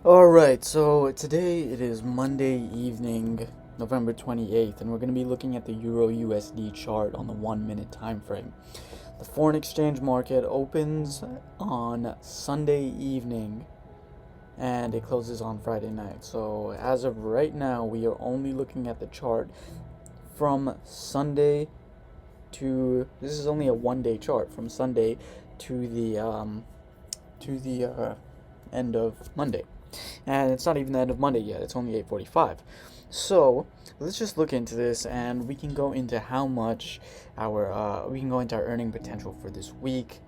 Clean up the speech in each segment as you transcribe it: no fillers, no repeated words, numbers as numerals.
Alright, so today it is Monday evening, November 28th, and we're going to be looking at the Euro USD chart on the 1 minute time frame. The foreign exchange market opens on Sunday evening and it closes on Friday night. So as of right now, we are only looking at the chart from Sunday to this is only a 1 day chart from Sunday to the end of Monday. And it's not even the end of Monday yet. It's only 8:45. So let's just look into this, and we can go into how much we can go into our earning potential for this week.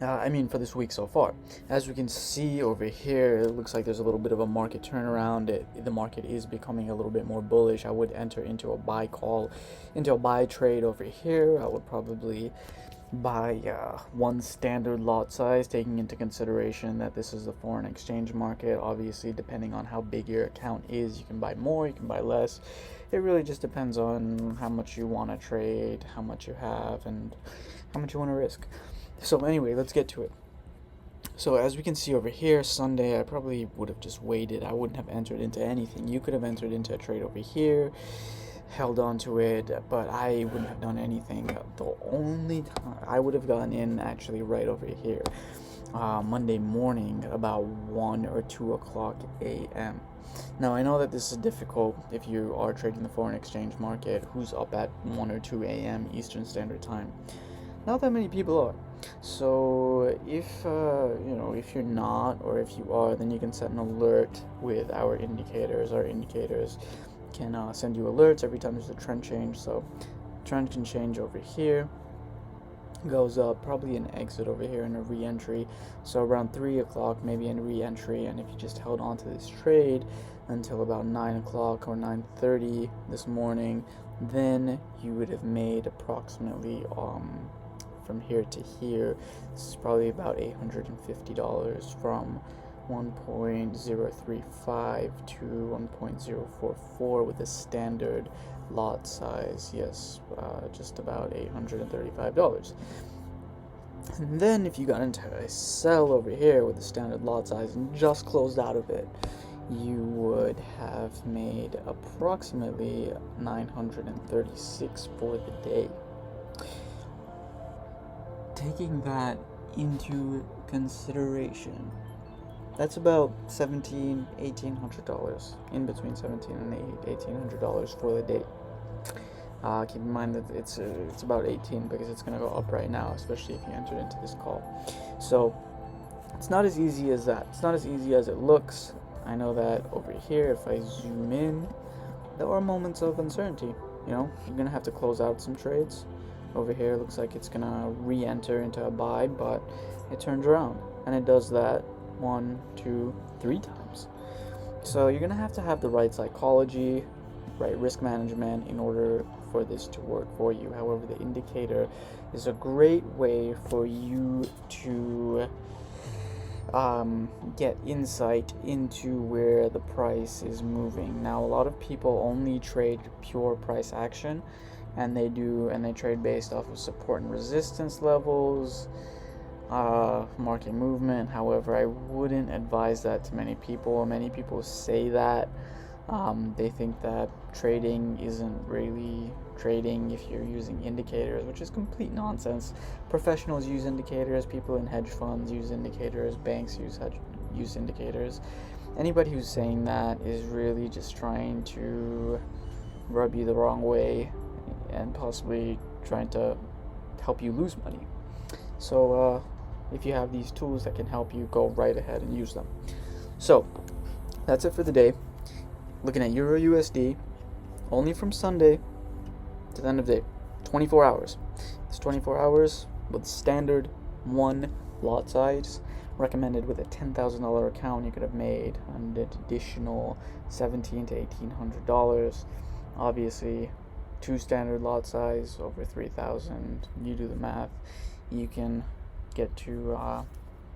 For this week so far. As we can see over here, it looks like there's a little bit of a market turnaround. The market is becoming a little bit more bullish. I would enter into a buy trade over here. I would probably buy one standard lot size, taking into consideration that this is the foreign exchange market. Obviously, depending on how big your account is, you can buy more, you can buy less. It really just depends on how much you want to trade, how much you have, and how much you want to risk. So anyway, let's get to it. So as we can see over here, Sunday, I probably would have just waited. I wouldn't have entered into anything. You could have entered into a trade over here, held on to it, but I wouldn't have done anything. The only time I would have gone in actually right over here, Monday morning, about 1 or 2 o'clock a.m. Now I know that this is difficult if you are trading the foreign exchange market. Who's up at 1 or 2 a.m. Eastern Standard Time? Not that many people are. So if if you're not, or if you are, then you can set an alert with our indicators. Our indicators can send you alerts every time there's a trend change. So trend can change over here, goes up, probably an exit over here and a re-entry. So around 3 o'clock, maybe a re-entry, and if you just held on to this trade until about 9 o'clock or 9:30 this morning, then you would have made approximately from here to here, this is probably about $850 from 1.035 to 1.044 with a standard lot size. Yes, just about $835. And then if you got into a sell over here with a standard lot size and just closed out of it, you would have made approximately 936 for the day. Taking that into consideration, that's about $1,800, in between $1,700 and $1,800 for the day. Keep in mind that it's about 18 because it's going to go up right now, especially if you entered into this call. So it's not as easy as that. It's not as easy as it looks. I know that over here, if I zoom in, there are moments of uncertainty. You're going to have to close out some trades. Over here, looks like it's gonna re-enter into a buy, but it turns around, and it does that 1, 2, 3 times. So you're gonna have to have the right psychology, right risk management in order for this to work for you. However, the indicator is a great way for you to get insight into where the price is moving. Now, a lot of people only trade pure price action, and they trade based off of support and resistance levels, market movement. However, I wouldn't advise that to many people. Many people say that they think that trading isn't really trading if you're using indicators, which is complete nonsense. Professionals use indicators, people in hedge funds use indicators, banks use indicators. Anybody who's saying that is really just trying to rub you the wrong way and possibly trying to help you lose money. So if you have these tools that can help you, go right ahead and use them. So that's it for the day. Looking at Euro USD, only from Sunday to the end of the day, 24 hours. It's 24 hours with standard 1 lot size. Recommended with a $10,000 account, you could have made an additional $1,700 to $1,800. Obviously, 2 standard lot size over 3,000. You do the math. You can get to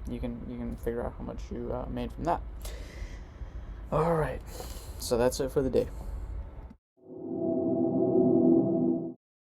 you can figure out how much you made from that. All right. So that's it for the day.